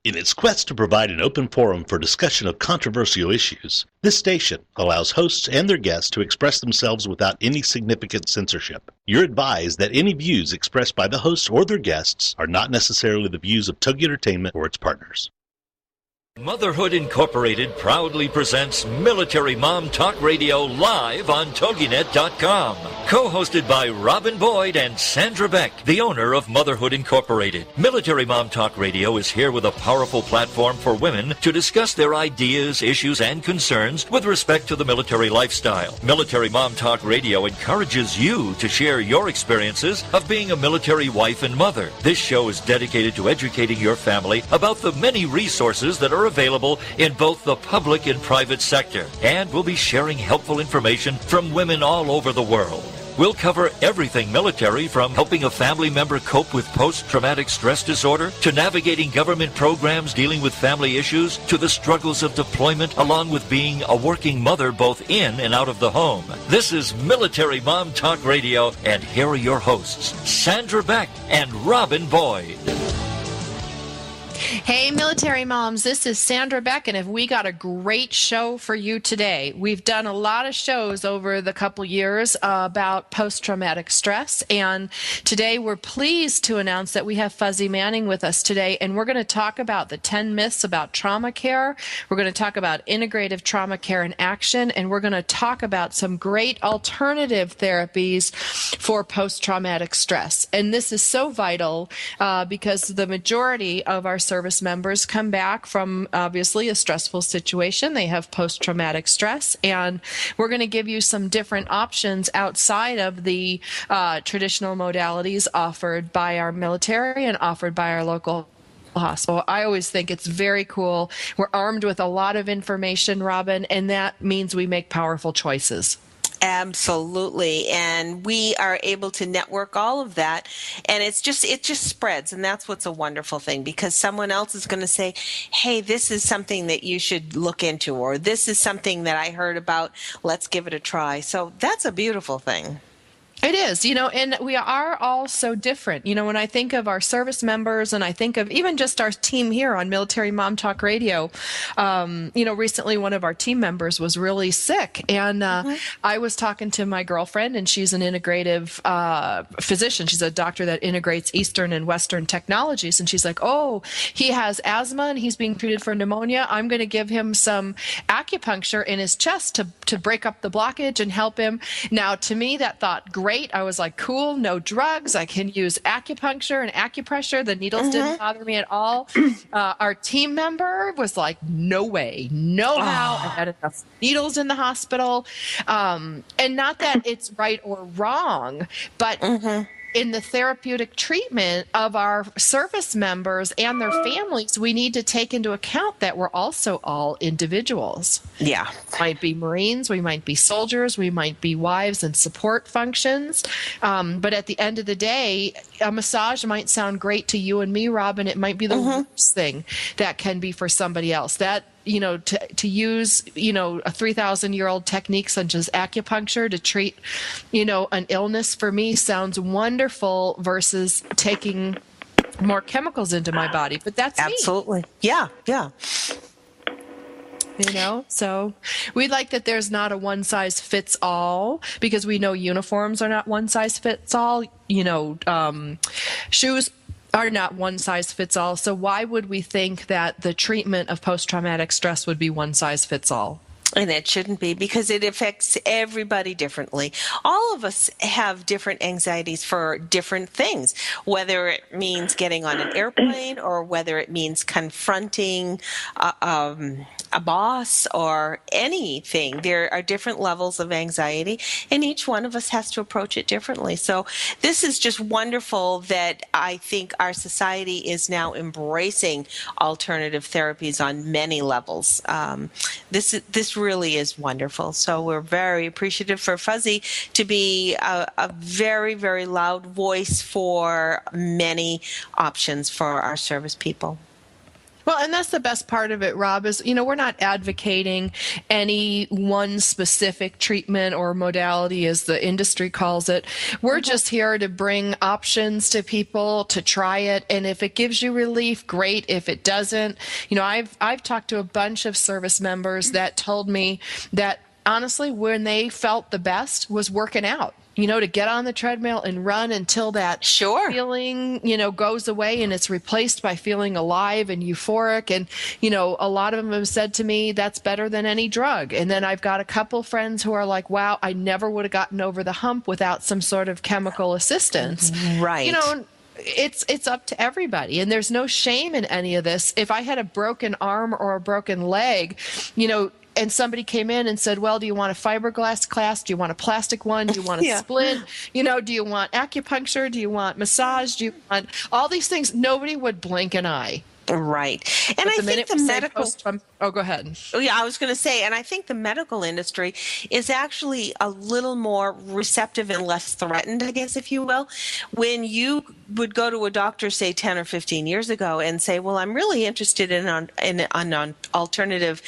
In its quest to provide an open forum for discussion of controversial issues, this station allows hosts and their guests to express themselves without any significant censorship. You're advised that any views expressed by the hosts or their guests are not necessarily the views of Togi Entertainment or its partners. Motherhood Incorporated proudly presents Military Mom Talk Radio live on TogiNet.com. Co-hosted by Robin Boyd and Sandra Beck, the owner of Motherhood Incorporated. Military Mom Talk Radio is here with a powerful platform for women to discuss their ideas, issues, and concerns with respect to the military lifestyle. Military Mom Talk Radio encourages you to share your experiences of being a military wife and mother. This show is dedicated to educating your family about the many resources that are available in both the public and private sector, and we'll be sharing helpful information from women all over the world. We'll cover everything military, from helping a family member cope with post-traumatic stress disorder, to navigating government programs dealing with family issues, to the struggles of deployment, along with being a working mother both in and out of the home. This is Military Mom Talk Radio, and here are your hosts, Sandra Beck and Robin Boyd. Hey, military moms, this is Sandra Beck, and we got a great show for you today. We've done a lot of shows over the couple years about post-traumatic stress, and today we're pleased to announce that we have Fuzzy Manning with us today, and we're going to talk about the 10 myths about trauma care. We're going to talk about integrative trauma care in action, and we're going to talk about some great alternative therapies for post-traumatic stress. And this is so vital because the majority of our service members come back from obviously a stressful situation. They have post-traumatic stress, and we're going to give you some different options outside of the traditional modalities offered by our military and offered by our local hospital. I always think it's very cool. We're armed with a lot of information, Robin, and that means we make powerful choices. Absolutely. And we are able to network all of that. And it just spreads. And that's what's a wonderful thing, because someone else is going to say, hey, this is something that you should look into, or this is something that I heard about. Let's give it a try. So that's a beautiful thing. It is, and we are all so different. When I think of our service members, and I think of even just our team here on Military Mom Talk Radio, recently one of our team members was really sick, and I was talking to my girlfriend, and she's an integrative physician. She's a doctor that integrates Eastern and Western technologies, and she's like, oh, he has asthma, and he's being treated for pneumonia. I'm going to give him some acupuncture in his chest to break up the blockage and help him. Now, to me, that thought, great. I was like, cool, no drugs. I can use acupuncture and acupressure. The needles didn't bother me at all. Our team member was like, no way, no how. I had enough needles in the hospital. And not that it's right or wrong, but in the therapeutic treatment of our service members and their families, we need to take into account that we're also all individuals. Yeah. Might be Marines, we might be soldiers, we might be wives and support functions. But at the end of the day, a massage might sound great to you and me, Robin. It might be the worst thing that can be for somebody else. That to use, a 3,000-year-old technique such as acupuncture to treat, an illness for me sounds wonderful versus taking more chemicals into my body. But that's absolutely. Yeah. So we like that there's not a one size fits all, because we know uniforms are not one size fits all. Shoes are not one size fits all. So why would we think that the treatment of post-traumatic stress would be one size fits all? And it shouldn't be, because it affects everybody differently. All of us have different anxieties for different things, whether it means getting on an airplane or whether it means confronting a boss or anything. There are different levels of anxiety, and each one of us has to approach it differently. So this is just wonderful that I think our society is now embracing alternative therapies on many levels. This really is wonderful. So we're very appreciative for Fuzzy to be a very, very loud voice for many options for our service people. Well, and that's the best part of it, Rob, is, we're not advocating any one specific treatment or modality, as the industry calls it. We're just here to bring options to people to try it. And if it gives you relief, great. If it doesn't, I've talked to a bunch of service members that told me that honestly, when they felt the best was working out. To get on the treadmill and run until that feeling, goes away and it's replaced by feeling alive and euphoric. And, a lot of them have said to me, that's better than any drug. And then I've got a couple friends who are like, wow, I never would have gotten over the hump without some sort of chemical assistance. Right. It's up to everybody, and there's no shame in any of this. If I had a broken arm or a broken leg, and somebody came in and said, well, do you want a fiberglass cast? Do you want a plastic one? Do you want a splint? Do you want acupuncture? Do you want massage? Do you want all these things? Nobody would blink an eye. Right. And I think the medical... Oh, go ahead. Oh, yeah, I was going to say, and I think the medical industry is actually a little more receptive and less threatened, I guess, if you will. When you would go to a doctor, say 10 or 15 years ago, and say, well, I'm really interested in an alternative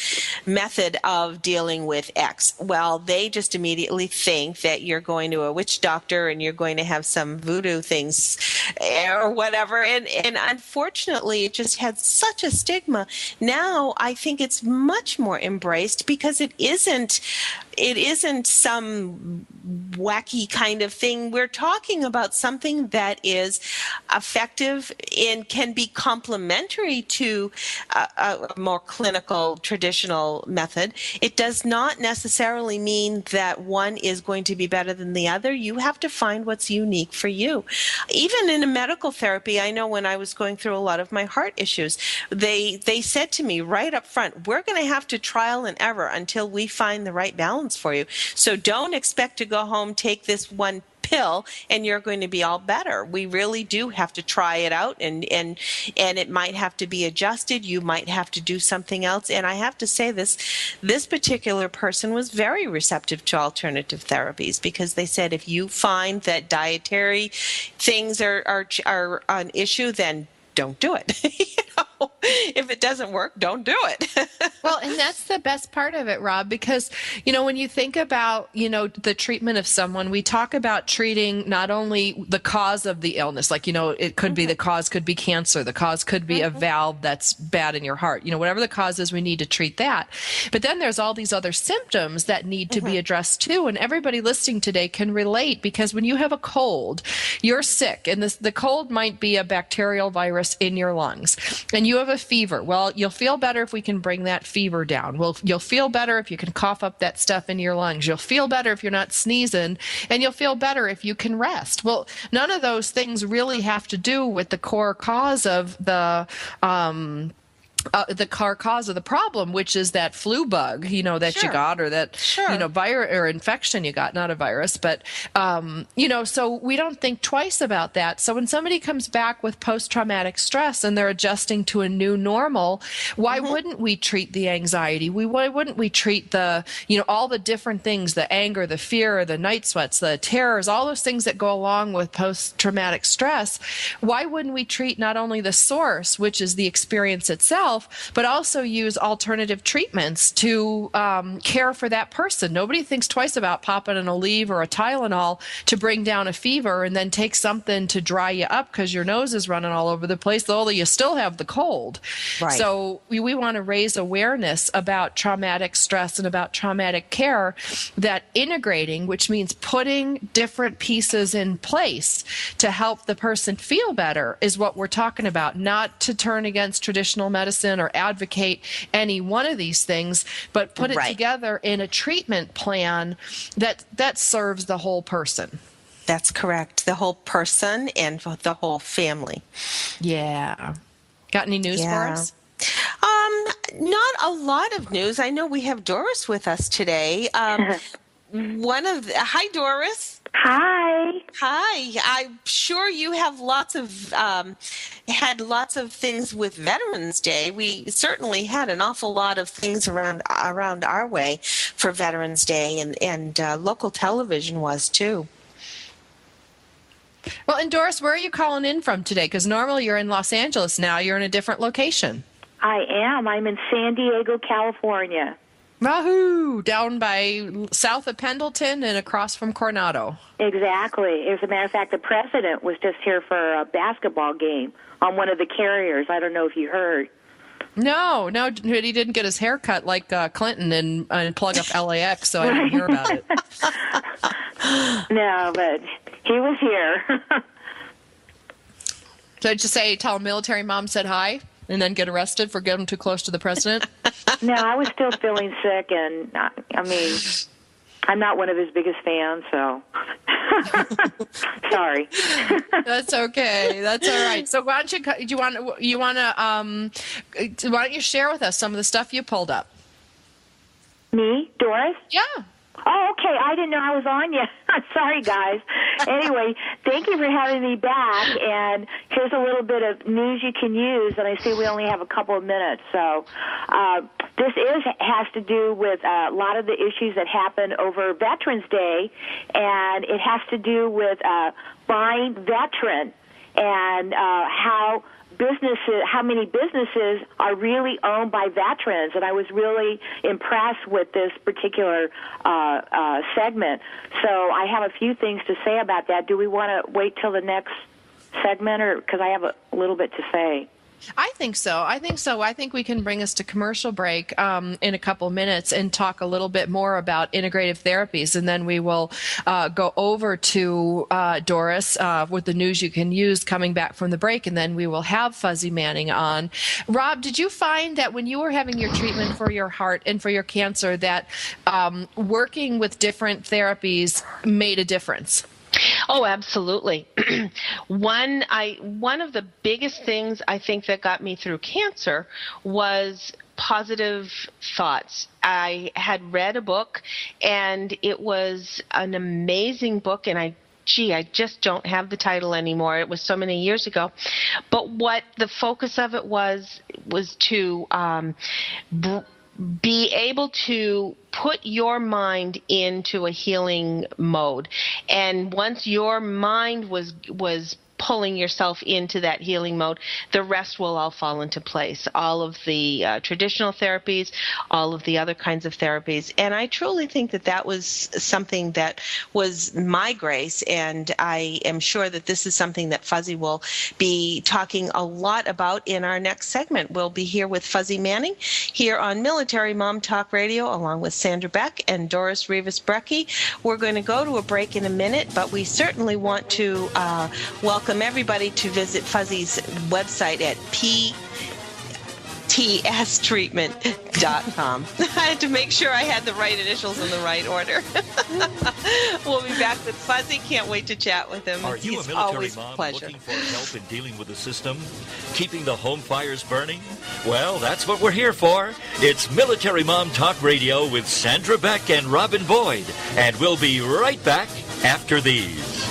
method of dealing with X. Well, they just immediately think that you're going to a witch doctor and you're going to have some voodoo things or whatever. And unfortunately, it just had such a stigma. Now, I think it's much more embraced because it isn't some wacky kind of thing. We're talking about something that is effective and can be complementary to a more clinical, traditional method. It does not necessarily mean that one is going to be better than the other. You have to find what's unique for you. Even in a medical therapy, I know when I was going through a lot of my heart issues, they said to me right up front, we're going to have to trial and error until we find the right balance for you. So don't expect to go home, take this one pill, and you're going to be all better. We really do have to try it out, and it might have to be adjusted. You might have to do something else. And I have to say this particular person was very receptive to alternative therapies, because they said if you find that dietary things are an issue, then don't do it. If it doesn't work, don't do it. Well, and that's the best part of it, Rob, because, when you think about, the treatment of someone, we talk about treating not only the cause of the illness, like, it could be the cause could be cancer, the cause could be a valve that's bad in your heart, whatever the cause is, we need to treat that. But then there's all these other symptoms that need to be addressed too. And everybody listening today can relate, because when you have a cold, you're sick, and the cold might be a bacterial virus in your lungs, and you have a fever. Well, you'll feel better if we can bring that fever down. Well, you'll feel better if you can cough up that stuff in your lungs. You'll feel better if you're not sneezing, and you'll feel better if you can rest. Well, none of those things really have to do with the core cause of the cause of the problem, which is that flu bug, that you got, or that, virus or infection you got, not a virus, but, so we don't think twice about that. So when somebody comes back with post-traumatic stress and they're adjusting to a new normal, why wouldn't we treat the anxiety? Why wouldn't we treat the, all the different things, the anger, the fear, the night sweats, the terrors, all those things that go along with post-traumatic stress? Why wouldn't we treat not only the source, which is the experience itself, but also use alternative treatments to care for that person? Nobody thinks twice about popping an Aleve or a Tylenol to bring down a fever and then take something to dry you up because your nose is running all over the place, although you still have the cold. Right. So we want to raise awareness about traumatic stress and about traumatic care, that integrating, which means putting different pieces in place to help the person feel better, is what we're talking about, not to turn against traditional medicine or advocate any one of these things, but put it together in a treatment plan that serves the whole person. That's correct. The whole person and the whole family. Yeah. Got any news for us? Not a lot of news. I know we have Doris with us today. Hi, Doris. Hi. Hi. I'm sure you have had lots of things with Veterans Day. We certainly had an awful lot of things around our way for Veterans Day, and local television was too. Well, and Doris, where are you calling in from today? Because normally you're in Los Angeles. Now you're in a different location. I am. I'm in San Diego, California. Wahoo! Down by south of Pendleton and across from Coronado. Exactly. As a matter of fact, the president was just here for a basketball game on one of the carriers. I don't know if you heard. No, he didn't get his hair cut like Clinton and plug up LAX, so I didn't hear about it. No, but he was here. So did you say tell a military mom said hi and then get arrested for getting too close to the president? No, I was still feeling sick, and I mean, I'm not one of his biggest fans, so sorry. That's okay. That's all right. So why don't you share with us some of the stuff you pulled up? Me, Doris? Yeah. Oh, okay. I didn't know I was on yet. Sorry, guys. Anyway, thank you for having me back. And here's a little bit of news you can use. And I see we only have a couple of minutes. So this has to do with a lot of the issues that happen over Veterans Day. And it has to do with buying veteran and how many businesses are really owned by veterans, and I was really impressed with this particular segment. So I have a few things to say about that. Do we want to wait till the next segment, or because I have a little bit to say? I think so. I think we can bring us to commercial break in a couple minutes and talk a little bit more about integrative therapies, and then we will go over to Doris with the news you can use coming back from the break, and then we will have Fuzzy Manning on. Rob, did you find that when you were having your treatment for your heart and for your cancer that working with different therapies made a difference? Oh, absolutely. One of the biggest things I think that got me through cancer was positive thoughts. I had read a book, and it was an amazing book, and I just don't have the title anymore. It was so many years ago. But what the focus of it was to be able to put your mind into a healing mode. And once your mind was pulling yourself into that healing mode, the rest will all fall into place. All of the traditional therapies, all of the other kinds of therapies. And I truly think that was something that was my grace. And I am sure that this is something that Fuzzy will be talking a lot about in our next segment. We'll be here with Fuzzy Manning here on Military Mom Talk Radio, along with Sandra Beck and Doris Rivas-Brecky. We're going to go to a break in a minute, but we certainly want to welcome everybody to visit Fuzzy's website at PTStreatment.com. I had to make sure I had the right initials in the right order. We'll be back with Fuzzy. Can't wait to chat with him. Are you a military mom looking for help in dealing with the system? Keeping the home fires burning? Well, that's what we're here for. It's Military Mom Talk Radio with Sandra Beck and Robin Boyd. And we'll be right back after these.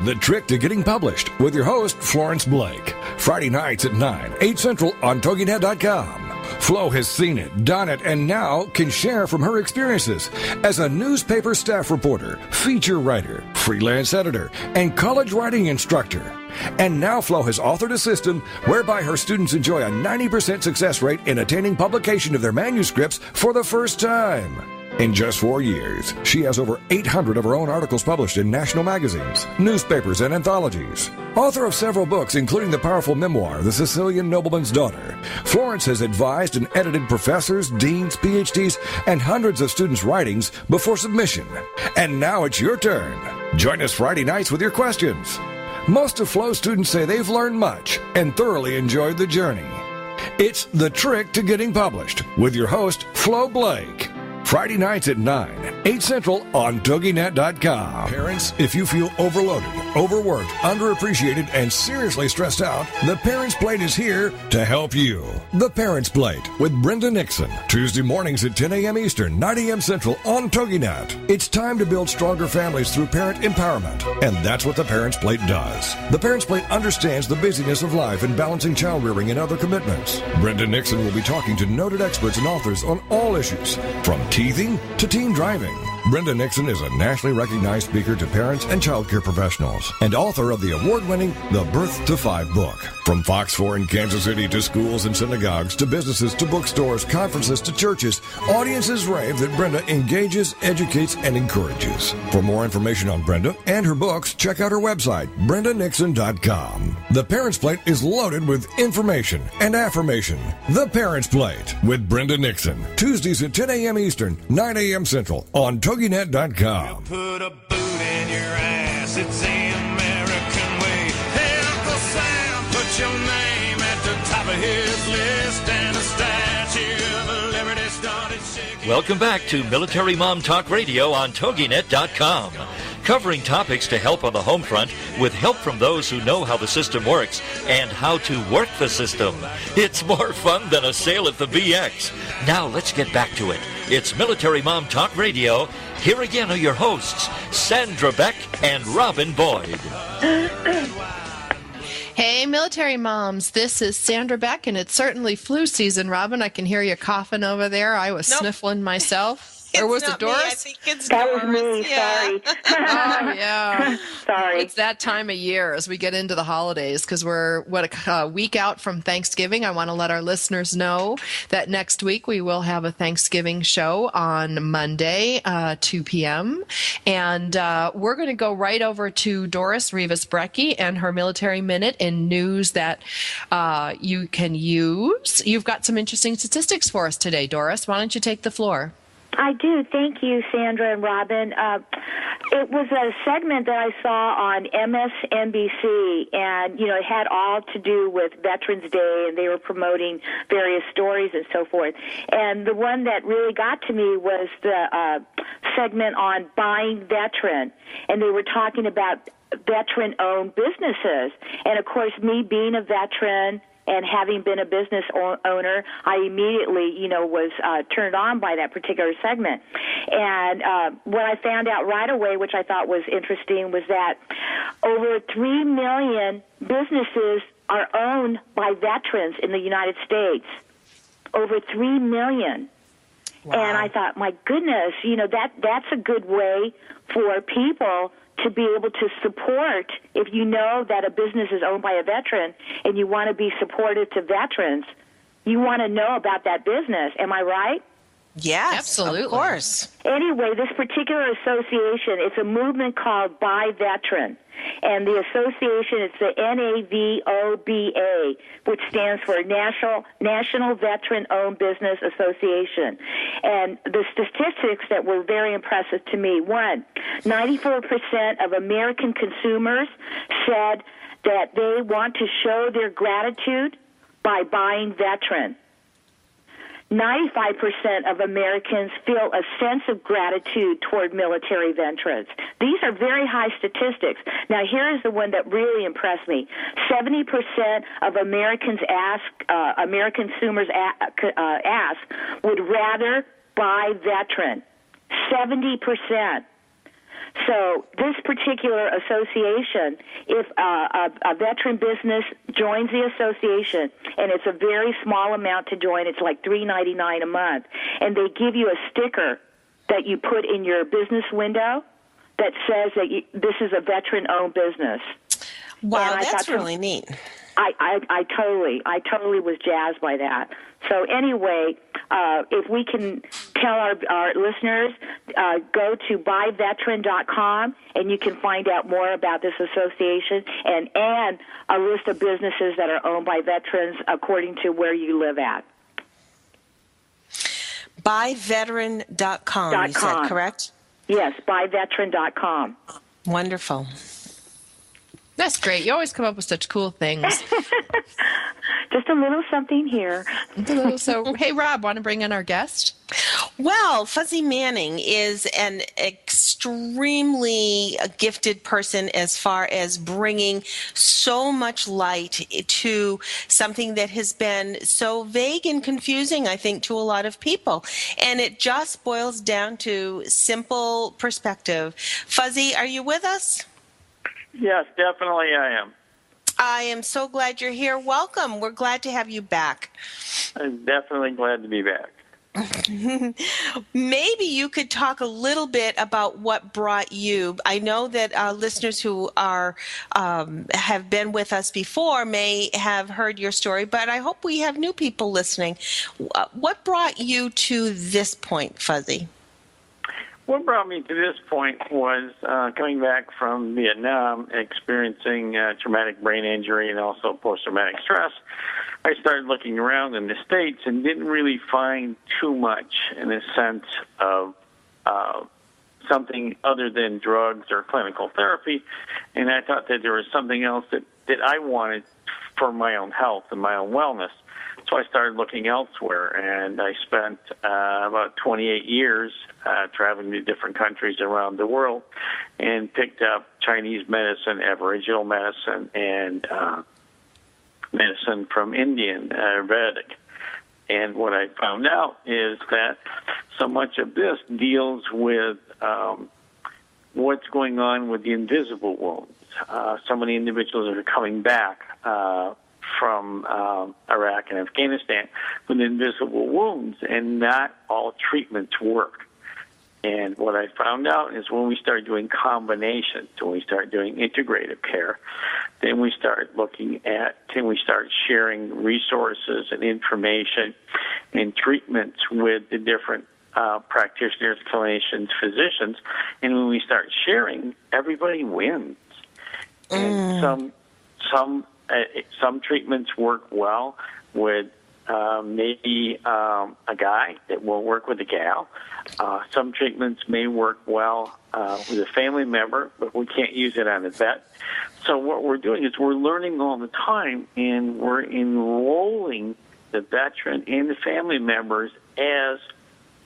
The Trick to Getting Published with your host, Florence Blake. Friday nights at 9, 8 Central on TogiNet.com. Flo has seen it, done it, and now can share from her experiences as a newspaper staff reporter, feature writer, freelance editor, and college writing instructor. And now Flo has authored a system whereby her students enjoy a 90% success rate in attaining publication of their manuscripts for the first time. In just 4 years, she has over 800 of her own articles published in national magazines, newspapers, and anthologies. Author of several books, including the powerful memoir, The Sicilian Nobleman's Daughter, Florence has advised and edited professors, deans, PhDs, and hundreds of students' writings before submission. And now it's your turn. Join us Friday nights with your questions. Most of Flo's students say they've learned much and thoroughly enjoyed the journey. It's The Trick to Getting Published with your host, Flo Blake. Friday nights at 9, 8 Central on TogiNet.com. Parents, if you feel overloaded, overworked, underappreciated, and seriously stressed out, The Parents Plate is here to help you. The Parents Plate with Brenda Nixon. Tuesday mornings at 10 a.m. Eastern, 9 a.m. Central on TogiNet. It's time to build stronger families through parent empowerment, and that's what The Parents Plate does. The Parents Plate understands the busyness of life and balancing child rearing and other commitments. Brenda Nixon will be talking to noted experts and authors on all issues, from teething to teen driving. Brenda Nixon is a nationally recognized speaker to parents and child care professionals and author of the award-winning The Birth to 5 book. From Fox 4 in Kansas City to schools and synagogues to businesses to bookstores, conferences to churches, audiences rave that Brenda engages, educates, and encourages. For more information on Brenda and her books, check out her website, brendanixon.com. The Parents Plate is loaded with information and affirmation. The Parents Plate with Brenda Nixon. Tuesdays at 10 a.m. Eastern, 9 a.m. Central on TogiNet.com. Put a boot in your ass, it's the American way. Hey, Uncle Sam, put your name at the top of his list, and the Statue of Liberty started shaking. Welcome back to Military Mom Talk Radio on TogiNet.com. Covering topics to help on the home front with help from those who know how the system works and how to work the system. It's more fun than a sale at the BX. Now let's get back to it. It's Military Mom Talk Radio. Here again are your hosts, Sandra Beck and Robin Boyd. Hey, military moms, this is Sandra Beck, and it's certainly flu season, Robin. I can hear you coughing over there. I was sniffling myself. Or was it Doris? Me. I think it's That Doris. was me, sorry. Oh, yeah. Sorry. It's that time of year as we get into the holidays because we're, a week out from Thanksgiving. I want to let our listeners know that next week we will have a Thanksgiving show on Monday, 2 p.m. And we're going to go right over to Doris Rivas-Brecky and her Military Minute in news that you can use. You've got some interesting statistics for us today, Doris. Why don't you take the floor? I do. Thank you, Sandra and Robin. It was a segment that I saw on MSNBC, and, it had all to do with Veterans Day, and they were promoting various stories and so forth. And the one that really got to me was the segment on buying veteran, and they were talking about veteran-owned businesses. And, of course, me being a veteran and having been a business owner, I immediately, was turned on by that particular segment. And what I found out right away, which I thought was interesting, was that over 3 million businesses are owned by veterans in the United States. Over 3 million. Wow. And I thought, my goodness, that's a good way for people to be able to support, if you know that a business is owned by a veteran and you want to be supportive to veterans, you want to know about that business. Am I right? Yes, absolutely. Of course. Anyway, this particular association, it's a movement called Buy Veteran. And the association, it's the NAVOBA, which stands for National Veteran-Owned Business Association. And the statistics that were very impressive to me, 94% of American consumers said that they want to show their gratitude by buying veteran. 95% of Americans feel a sense of gratitude toward military veterans. These are very high statistics. Now, here is the one that really impressed me. 70% of American consumers would rather buy veteran. 70%. So this particular association, if a veteran business joins the association, and it's a very small amount to join, it's like $3.99 a month, and they give you a sticker that you put in your business window that says that this is a veteran-owned business. Wow, that's really neat. I totally was jazzed by that. So anyway, if we can tell our listeners, go to buyveteran.com, and you can find out more about this association and a list of businesses that are owned by veterans according to where you live at. Buyveteran.com, you said, correct? Yes, buyveteran.com. Wonderful. That's great. You always come up with such cool things. Just a little something here. So, hey, Rob, want to bring in our guest? Well, Fuzzy Manning is an extremely gifted person as far as bringing so much light to something that has been so vague and confusing, I think, to a lot of people. And it just boils down to simple perspective. Fuzzy, are you with us? Yes, definitely I am. I am so glad you're here. Welcome. We're glad to have you back. I'm definitely glad to be back. Maybe you could talk a little bit about what brought you. I know that listeners who are have been with us before may have heard your story, but I hope we have new people listening. What brought you to this point, Fuzzy? What brought me to this point was coming back from Vietnam, experiencing traumatic brain injury and also post-traumatic stress. I started looking around in the States and didn't really find too much in the sense of something other than drugs or clinical therapy. And I thought that there was something else that I wanted for my own health and my own wellness. So I started looking elsewhere, and I spent about 28 years traveling to different countries around the world and picked up Chinese medicine, Aboriginal medicine, and medicine from Indian, Ayurvedic. And what I found out is that so much of this deals with what's going on with the invisible wounds. So many individuals are coming back from Iraq and Afghanistan with invisible wounds, and not all treatments work. And what I found out is when we start doing combinations, when we start doing integrative care, then we start looking at, can we start sharing resources and information and treatments with the different practitioners, clinicians, physicians, and when we start sharing, everybody wins. And some treatments work well with maybe a guy that will work with a gal. Some treatments may work well with a family member, but we can't use it on a vet. So what we're doing is we're learning all the time, and we're enrolling the veteran and the family members as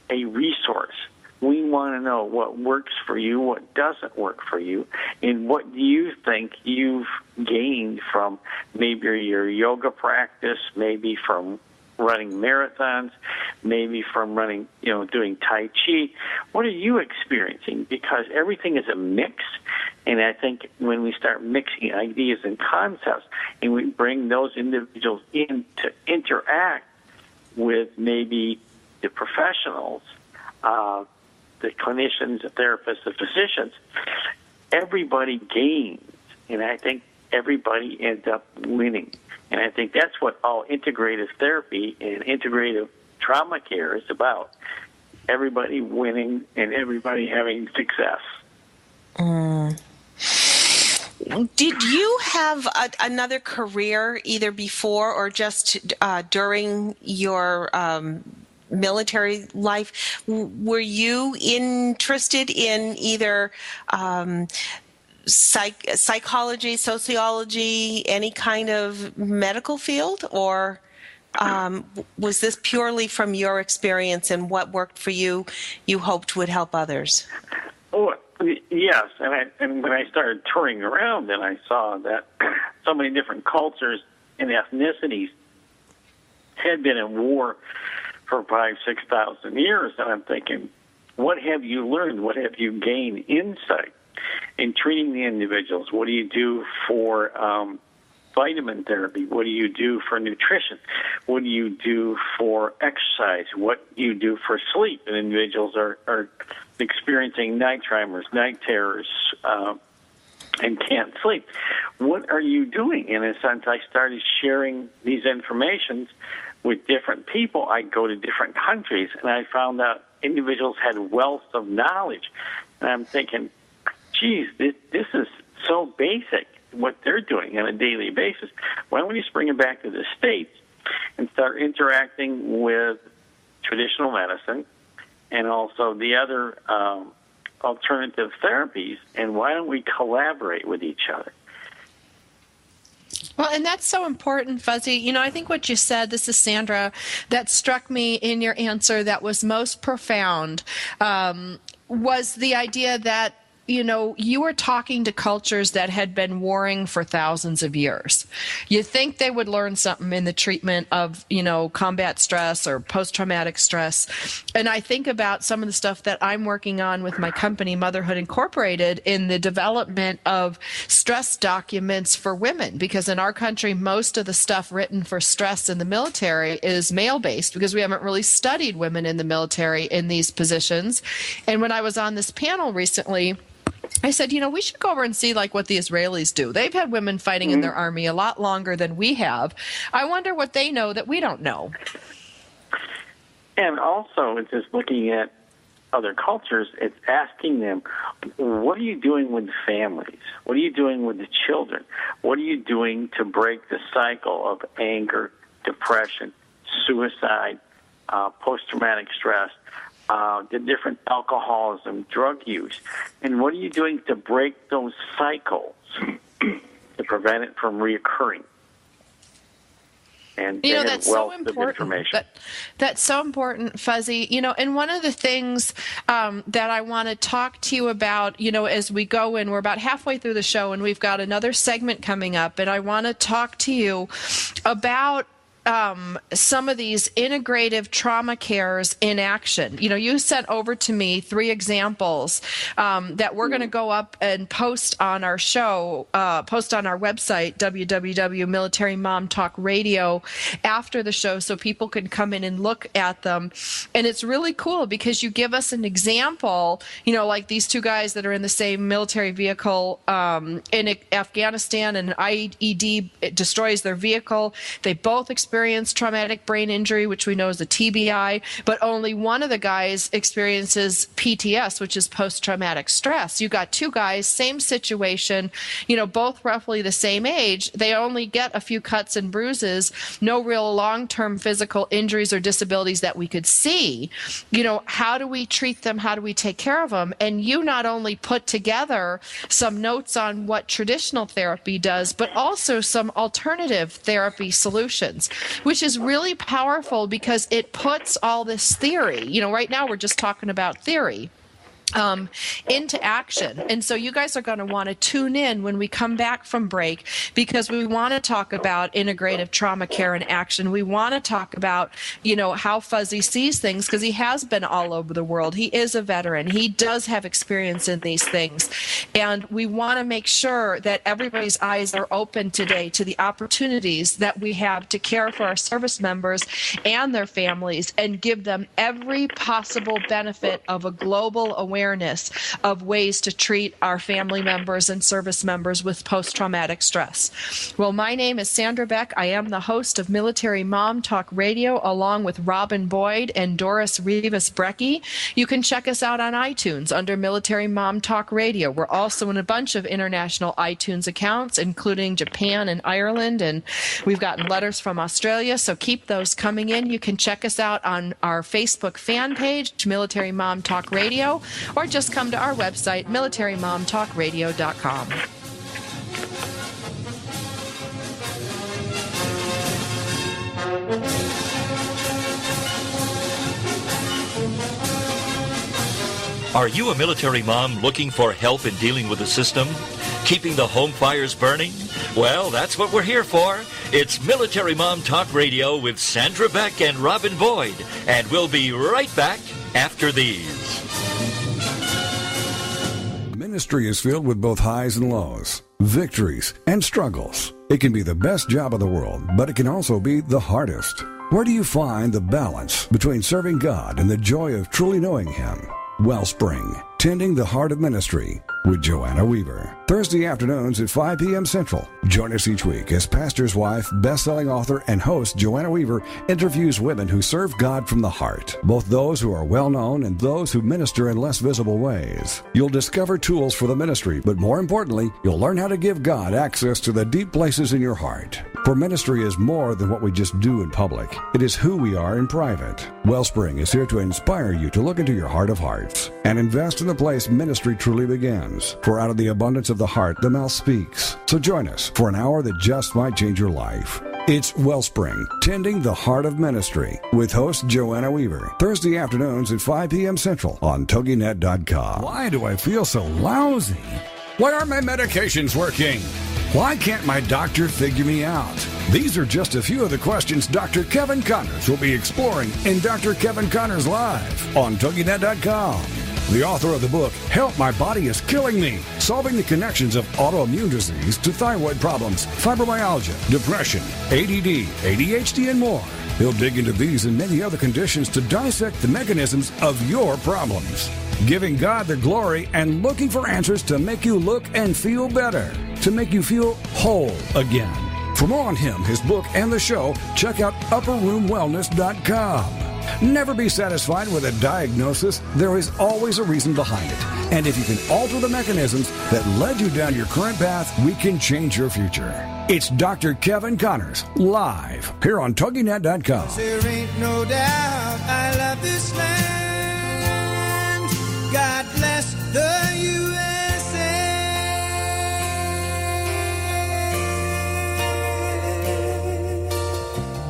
a resource. We want to know what works for you, what doesn't work for you, and what do you think you've gained from maybe your yoga practice, maybe from running marathons, maybe from running, doing Tai Chi. What are you experiencing? Because everything is a mix, and I think when we start mixing ideas and concepts and we bring those individuals in to interact with maybe the professionals, the clinicians, the therapists, the physicians, everybody gains, and I think everybody ends up winning. And I think that's what all integrative therapy and integrative trauma care is about. Everybody winning and everybody having success. Did you have another career either before or just during your military life? Were you interested in either psychology, sociology, any kind of medical field, or was this purely from your experience and what worked for you, you hoped would help others? Oh, yes, and when I started touring around, and I saw that so many different cultures and ethnicities had been in war for 5,000-6,000 years, and I'm thinking, what have you learned? What have you gained insight in treating the individuals? What do you do for vitamin therapy? What do you do for nutrition? What do you do for exercise? What do you do for sleep? And individuals are experiencing night tremors, night terrors, and can't sleep. What are you doing? In a sense, I started sharing these informations with different people. I go to different countries, and I found out individuals had wealth of knowledge. And I'm thinking, geez, this is so basic, what they're doing on a daily basis. Why don't we just bring it back to the States and start interacting with traditional medicine and also the other alternative therapies, and why don't we collaborate with each other? Well, and that's so important, Fuzzy. I think what you said, this is Sandra, that struck me in your answer that was most profound, was the idea that you were talking to cultures that had been warring for thousands of years. You think they would learn something in the treatment of, combat stress or post-traumatic stress. And I think about some of the stuff that I'm working on with my company, Motherhood Incorporated, in the development of stress documents for women, because in our country, most of the stuff written for stress in the military is male-based, because we haven't really studied women in the military in these positions. And when I was on this panel recently, I said, we should go over and see what the Israelis do. They've had women fighting in their army a lot longer than we have. I wonder what they know that we don't know. And also, it's just looking at other cultures, it's asking them, what are you doing with families? What are you doing with the children? What are you doing to break the cycle of anger, depression, suicide, post-traumatic stress, the different alcoholism, drug use? And what are you doing to break those cycles to prevent it from reoccurring? And that's so important. That's so important, Fuzzy. And one of the things that I want to talk to you about, as we go in, we're about halfway through the show, and we've got another segment coming up, and I want to talk to you about some of these integrative trauma cares in action. You sent over to me 3 examples that we're going to go up and post on our show, post on our website, www.Military Mom Talk Radio, after the show, so people can come in and look at them. And it's really cool because you give us an example, like these 2 guys that are in the same military vehicle in Afghanistan, and an IED destroys their vehicle. They both experience traumatic brain injury, which we know is a TBI, but only one of the guys experiences PTS, which is post-traumatic stress. You got 2 guys, same situation, both roughly the same age. They only get a few cuts and bruises, no real long-term physical injuries or disabilities that we could see. How do we treat them? How do we take care of them? And you not only put together some notes on what traditional therapy does, but also some alternative therapy solutions, which is really powerful because it puts all this theory, right now we're just talking about theory, into action. And so you guys are going to want to tune in when we come back from break, because we want to talk about integrative trauma care in action. We want to talk about, how Fuzzy sees things, because he has been all over the world. He is a veteran. He does have experience in these things. And we want to make sure that everybody's eyes are open today to the opportunities that we have to care for our service members and their families and give them every possible benefit of a global awareness of ways to treat our family members and service members with post-traumatic stress. Well, my name is Sandra Beck. I am the host of Military Mom Talk Radio, along with Robin Boyd and Doris Rivas-Brecky. You can check us out on iTunes under Military Mom Talk Radio. We're also in a bunch of international iTunes accounts, including Japan and Ireland, and we've gotten letters from Australia, so keep those coming in. You can check us out on our Facebook fan page, Military Mom Talk Radio, or just come to our website, militarymomtalkradio.com. Are you a military mom looking for help in dealing with the system? Keeping the home fires burning? Well, that's what we're here for. It's Military Mom Talk Radio with Sandra Beck and Robin Boyd, and we'll be right back after these. Ministry is filled with both highs and lows, victories and struggles. It can be the best job in the world, but it can also be the hardest. Where do you find the balance between serving God and the joy of truly knowing Him? Wellspring, Tending the Heart of Ministry with Joanna Weaver. Thursday afternoons at 5 p.m. Central. Join us each week as pastor's wife, best-selling author, and host Joanna Weaver interviews women who serve God from the heart, both those who are well-known and those who minister in less visible ways. You'll discover tools for the ministry, but more importantly, you'll learn how to give God access to the deep places in your heart. For ministry is more than what we just do in public. It is who we are in private. Wellspring is here to inspire you to look into your heart of hearts and invest in the place ministry truly begins. For out of the abundance of the heart, the mouth speaks. So join us for an hour that just might change your life. It's Wellspring, Tending the Heart of Ministry, with host Joanna Weaver. Thursday afternoons at 5 p.m. Central on TogiNet.com. Why do I feel so lousy? Why aren't my medications working? Why can't my doctor figure me out? These are just a few of the questions Dr. Kevin Connors will be exploring in Dr. Kevin Connors Live on TogiNet.com. The author of the book, Help My Body Is Killing Me, solving the connections of autoimmune disease to thyroid problems, fibromyalgia, depression, ADD, ADHD, and more. He'll dig into these and many other conditions to dissect the mechanisms of your problems, giving God the glory and looking for answers to make you look and feel better, to make you feel whole again. For more on him, his book, and the show, check out upperroomwellness.com. Never be satisfied with a diagnosis. There is always a reason behind it. And if you can alter the mechanisms that led you down your current path, we can change your future. It's Dr. Kevin Connors, live, here on TogiNet.com. There ain't no doubt I love this land. God bless the USA.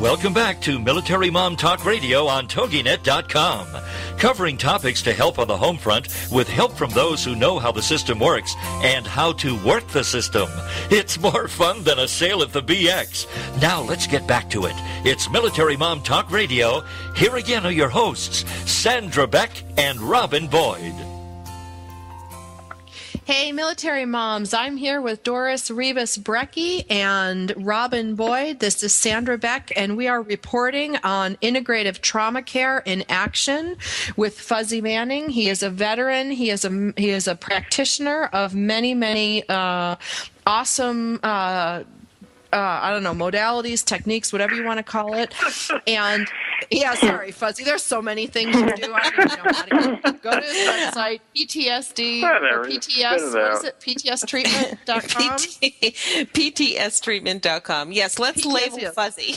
Welcome back to Military Mom Talk Radio on TogiNet.com, covering topics to help on the home front with help from those who know how the system works and how to work the system. It's more fun than a sale at the BX. Now let's get back to it. It's Military Mom Talk Radio. Here again are your hosts, Sandra Beck and Robin Boyd. Hey, military moms. I'm here with Doris Rivas-Brecky and Robin Boyd. This is Sandra Beck, and we are reporting on integrative trauma care in action with Fuzzy Manning. He is a veteran. He is a practitioner of many awesome modalities, techniques, whatever you want to call it. And yeah, sorry, Fuzzy. There's so many things you do. I don't know how to go to his website, PTSD or PTS. What is it? PTStreatment.com. PTStreatment.com. Yes, let's label Fuzzy.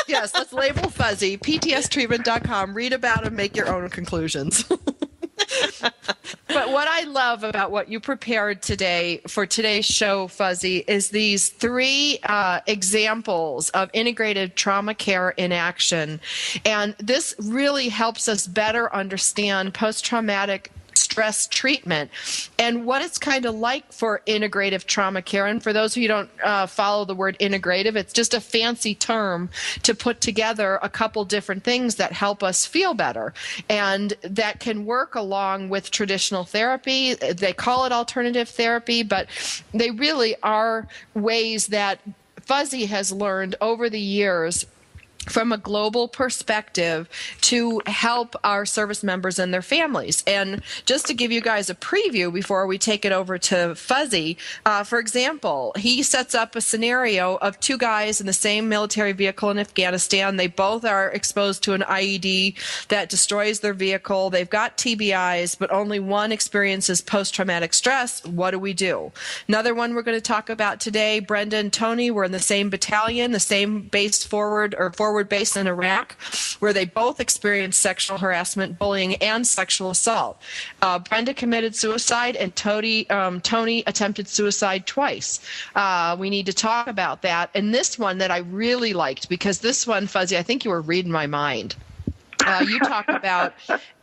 Yes, let's label Fuzzy. PTStreatment.com. Read about him, make your own conclusions. But what I love about what you prepared today for today's show, Fuzzy, is these three examples of integrated trauma care in action. And this really helps us better understand post-traumatic stress treatment and what it's kind of like for integrative trauma care. And for those of you who don't follow the word integrative, it's just a fancy term to put together a couple different things that help us feel better and that can work along with traditional therapy. They call it alternative therapy, but they really are ways that Fuzzy has learned over the years from a global perspective to help our service members and their families. And just to give you guys a preview before we take it over to Fuzzy, for example, he sets up a scenario of two guys in the same military vehicle in Afghanistan. They both are exposed to an IED that destroys their vehicle. They've got TBIs, but only one experiences post-traumatic stress. What do we do? Another one we're going to talk about today, Brenda and Tony were in the same battalion, the same base forward base in Iraq, where they both experienced sexual harassment, bullying, and sexual assault. Brenda committed suicide, and Tony attempted suicide twice. We need to talk about that. And this one that I really liked, because this one, Fuzzy, I think you were reading my mind. You talk about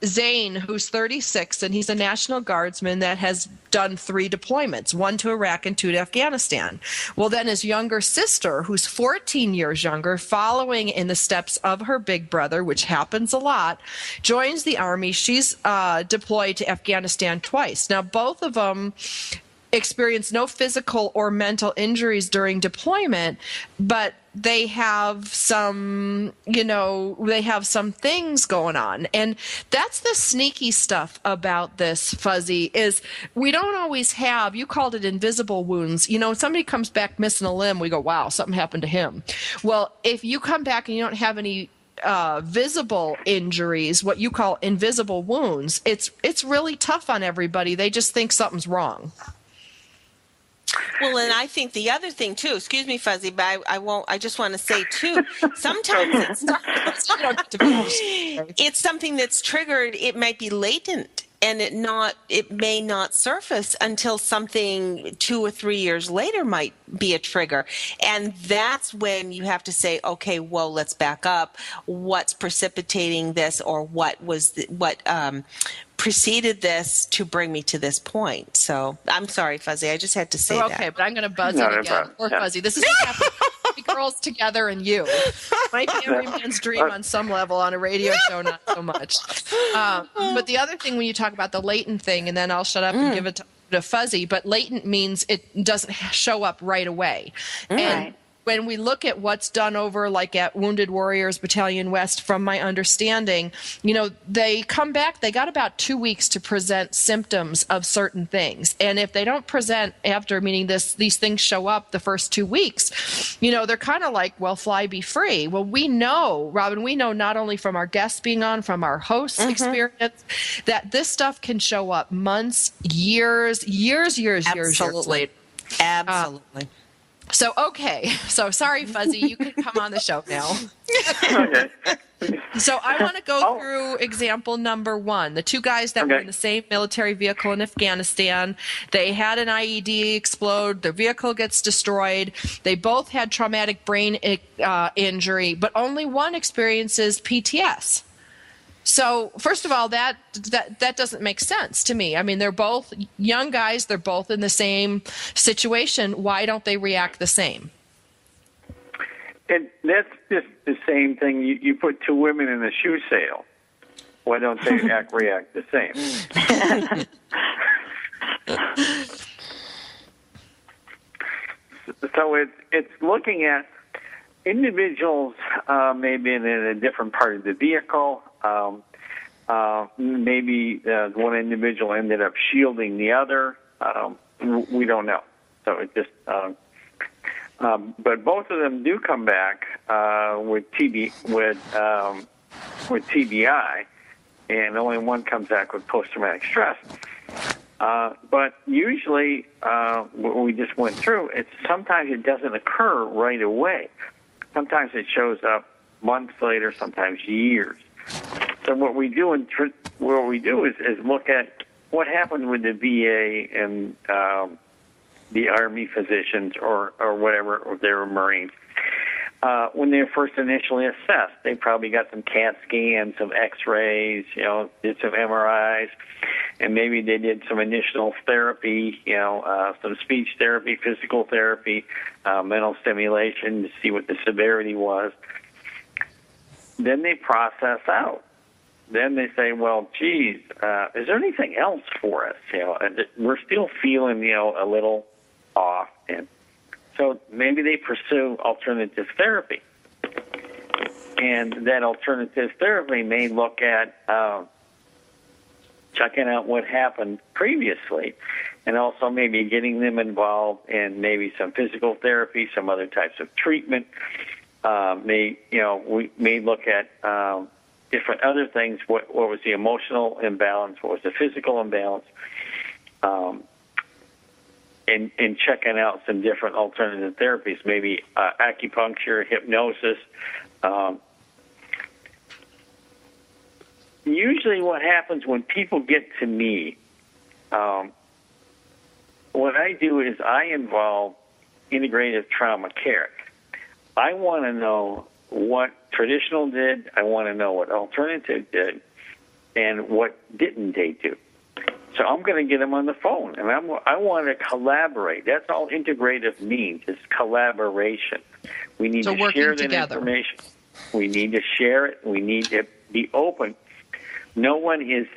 Zane, who's 36, and he's a National Guardsman that has done 3 deployments, 1 to Iraq and 2 to Afghanistan. Well, then his younger sister, who's 14 years younger, following in the steps of her big brother, which happens a lot, joins the Army. She's deployed to Afghanistan twice. Now, both of them experienced no physical or mental injuries during deployment, but they have some, things going on. And that's the sneaky stuff about this, Fuzzy, is we don't always have, you called it invisible wounds. When somebody comes back missing a limb, we go, wow, something happened to him. Well, if you come back and you don't have any visible injuries, what you call invisible wounds, it's really tough on everybody. They just think something's wrong. Well, and I think the other thing too, excuse me, Fuzzy, but I just want to say too, sometimes it's something that's triggered. It might be latent and it may not surface until something 2 or 3 years later might be a trigger. And that's when you have to say, okay, well, let's back up. What's precipitating this, or what preceded this to bring me to this point? So I'm sorry, Fuzzy. I just had to say that. Okay, but I'm going to buzz it again. Poor Fuzzy. This is what happens. Three girls together and you. Might be every man's dream on some level. On a radio show, not so much. But the other thing, when you talk about the latent thing, and then I'll shut up and give it to Fuzzy, but latent means it doesn't show up right away. And when we look at what's done over, like at Wounded Warriors Battalion West, from my understanding, they come back, they got about 2 weeks to present symptoms of certain things. And if they don't present after, meaning these things show up the first 2 weeks, they're kind of like, well, fly be free. Well, we know, Robin, not only from our guests being on, from our hosts' experience, that this stuff can show up months, years later. Absolutely. So sorry, Fuzzy, you can come on the show now. Okay. So I want to go through example number 1. The 2 guys that were in the same military vehicle in Afghanistan, they had an IED explode, their vehicle gets destroyed, they both had traumatic brain injury, but only one experiences PTS. So first of all, that doesn't make sense to me. I mean, they're both young guys. They're both in the same situation. Why don't they react the same? That's just the same thing. You put 2 women in a shoe sale. Why don't they react the same? So it's looking at individuals maybe in a different part of the vehicle. Maybe one individual ended up shielding the other. We don't know. So it just, but both of them do come back with TBI, and only one comes back with post-traumatic stress. But usually, what we just went through, sometimes it doesn't occur right away. Sometimes it shows up months later, sometimes years. So what we do is look at what happened with the VA and the Army physicians or whatever, or they were Marines. When they were first initially assessed, they probably got some CAT scans, some X-rays, did some MRIs, and maybe they did some initial therapy, some speech therapy, physical therapy, mental stimulation to see what the severity was. Then they process out. Then they say, well, geez, is there anything else for us? We're still feeling, a little off. And so maybe they pursue alternative therapy. And that alternative therapy may look at checking out what happened previously, and also maybe getting them involved in maybe some physical therapy, some other types of treatment. We may look at different other things. What was the emotional imbalance? What was the physical imbalance? And checking out some different alternative therapies, maybe acupuncture, hypnosis. Usually what happens when people get to me, what I do is I involve integrative trauma care. I want to know what traditional did, I want to know what alternative did, and what didn't they do. So I'm going to get them on the phone, and I want to collaborate. That's all integrative means, is collaboration. We need to share that information. We need to share it. We need to be open. No one is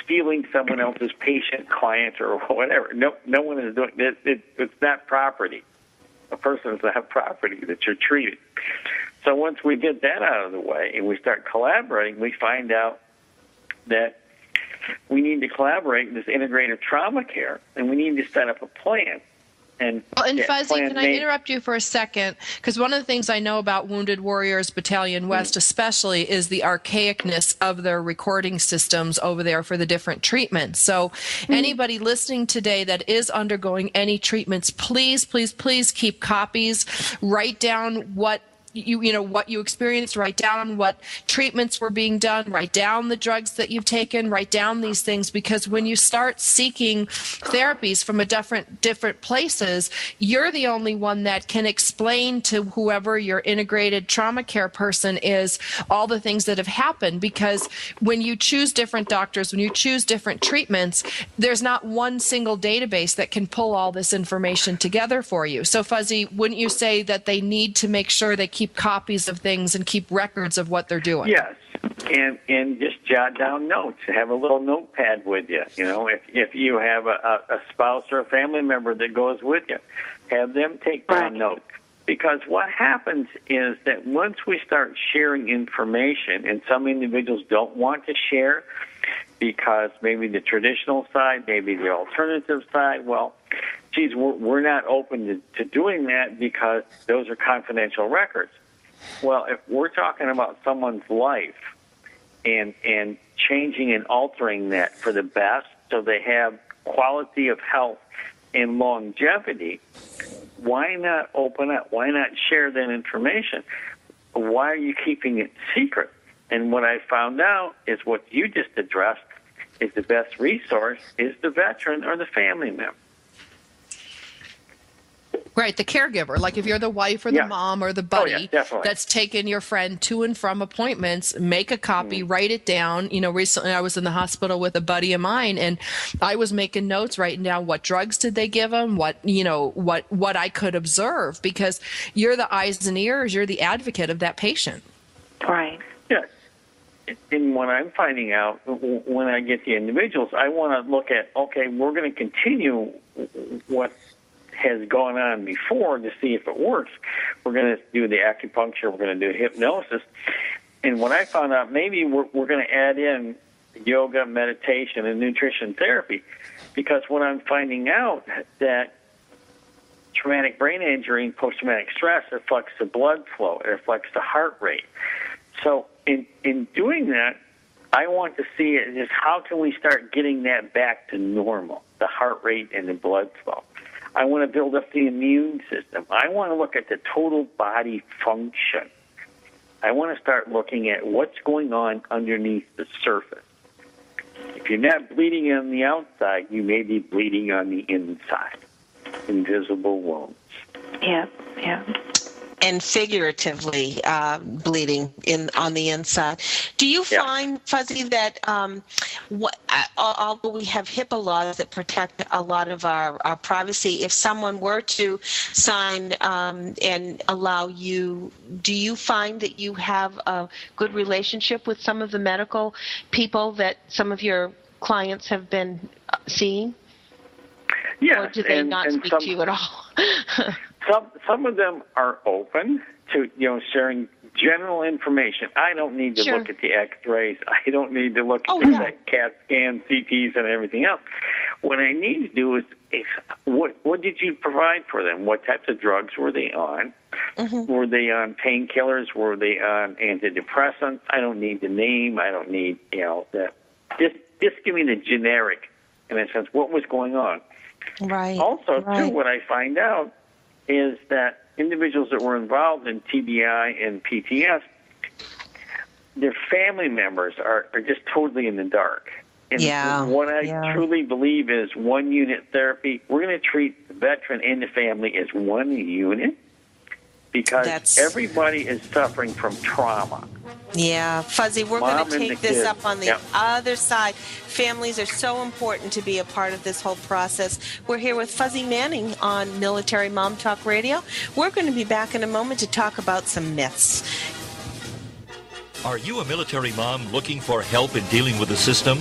stealing someone else's patient, client, or whatever. No one is doing it. It's not property. A person is not property that you're treating. So once we get that out of the way and we start collaborating, we find out that we need to collaborate in this integrative trauma care, and we need to set up a plan. And Fuzzy, can I interrupt you for a second? Because one of the things I know about Wounded Warriors Battalion West especially is the archaicness of their recording systems over there for the different treatments. So anybody listening today that is undergoing any treatments, please, please, please keep copies. Write down what what you experienced, write down what treatments were being done, write down the drugs that you've taken, write down these things, because when you start seeking therapies from a different places, you're the only one that can explain to whoever your integrated trauma care person is all the things that have happened. Because when you choose different doctors, when you choose different treatments, there's not one single database that can pull all this information together for you. So Fuzzy, wouldn't you say that they need to make sure they keep copies of things and keep records of what they're doing? Yes, and just jot down notes. Have a little notepad with you. If you have a spouse or a family member that goes with you, have them take down notes. Because what happens is that once we start sharing information, and some individuals don't want to share because maybe the traditional side, maybe the alternative side, well, geez, we're not open to doing that because those are confidential records. Well, if we're talking about someone's life and changing and altering that for the best so they have quality of health and longevity, why not open up? Why not share that information? Why are you keeping it secret? And what I found out is what you just addressed is the best resource is the veteran or the family member. Right, the caregiver. Like if you're the wife or the mom or the buddy that's taken your friend to and from appointments, make a copy, write it down. Recently I was in the hospital with a buddy of mine, and I was making notes, writing down what drugs did they give him, what I could observe, because you're the eyes and ears, you're the advocate of that patient. Right. Yes. And what I'm finding out when I get the individuals, I want to look at, okay, we're going to continue what has gone on before to see if it works. We're going to do the acupuncture. We're going to do hypnosis. And when I found out, maybe we're going to add in yoga, meditation, and nutrition therapy, because what I'm finding out that traumatic brain injury and post-traumatic stress affects the blood flow. It affects the heart rate. So in doing that, I want to see it as how can we start getting that back to normal, the heart rate and the blood flow. I want to build up the immune system. I want to look at the total body function. I want to start looking at what's going on underneath the surface. If you're not bleeding on the outside, you may be bleeding on the inside. Invisible wounds. Yeah. And figuratively bleeding on the inside. Do you find, Fuzzy, that although we have HIPAA laws that protect a lot of our privacy, if someone were to sign and allow you, do you find that you have a good relationship with some of the medical people that some of your clients have been seeing? Yes. Or do they not speak to you at all? Some of them are open to sharing general information. I don't need to look at the X-rays. I don't need to look at the CAT scans, CTs, and everything else. What I need to do is what did you provide for them? What types of drugs were they on? Mm-hmm. Were they on painkillers? Were they on antidepressants? I don't need the name. I don't need just give me the generic, in a sense, what was going on. Right. Also, too, what I find out is that individuals that were involved in TBI and PTS, their family members are just totally in the dark. And what I truly believe is one unit therapy. We're going to treat the veteran and the family as one unit because everybody is suffering from trauma. Yeah, Fuzzy, we're going to take this up on the other side. Families are so important to be a part of this whole process. We're here with Fuzzy Manning on Military Mom Talk Radio. We're going to be back in a moment to talk about some myths. Are you a military mom looking for help in dealing with the system?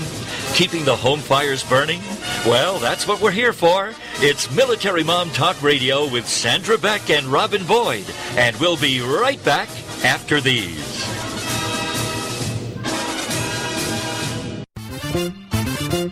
Keeping the home fires burning? Well, that's what we're here for. It's Military Mom Talk Radio with Sandra Beck and Robin Boyd. And we'll be right back after these.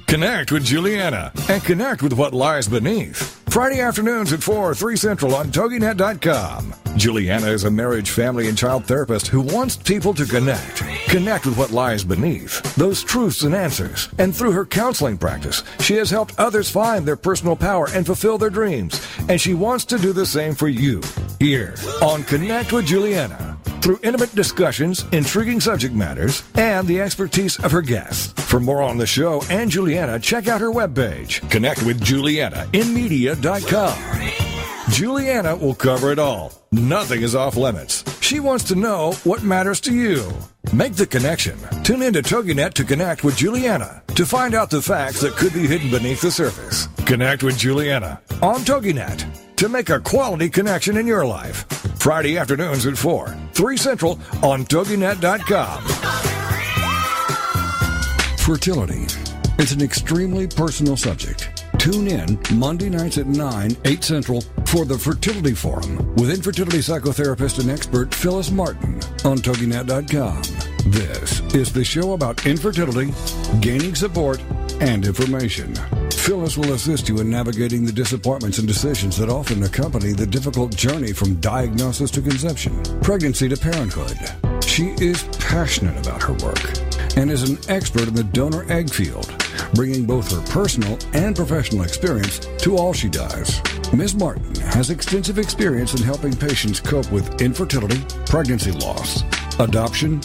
Connect with Juliana and connect with what lies beneath. Friday afternoons at 4, 3 Central on TogiNet.com. Juliana is a marriage, family, and child therapist who wants people to connect. Connect with what lies beneath, those truths and answers. And through her counseling practice, she has helped others find their personal power and fulfill their dreams. And she wants to do the same for you. Here on Connect with Juliana. through intimate discussions, intriguing subject matters, and the expertise of her guests. For more on the show and Juliana, check out her webpage. Connect with JulianaInMedia.com. Juliana will cover it all. Nothing is off limits. She wants to know what matters to you. Make the connection. Tune in to TogiNet to connect with Juliana to find out the facts that could be hidden beneath the surface. Connect with Juliana on TogiNet to make a quality connection in your life. Friday afternoons at 4, 3 Central on TogiNet.com. Fertility. It's an extremely personal subject. Tune in Monday nights at 9, 8 Central for the Fertility Forum with infertility psychotherapist and expert Phyllis Martin on TogiNet.com. This is the show about infertility, gaining support, and information. Phyllis will assist you in navigating the disappointments and decisions that often accompany the difficult journey from diagnosis to conception, pregnancy to parenthood. She is passionate about her work and is an expert in the donor egg field, bringing both her personal and professional experience to all she does. Ms. Martin has extensive experience in helping patients cope with infertility, pregnancy loss, adoption,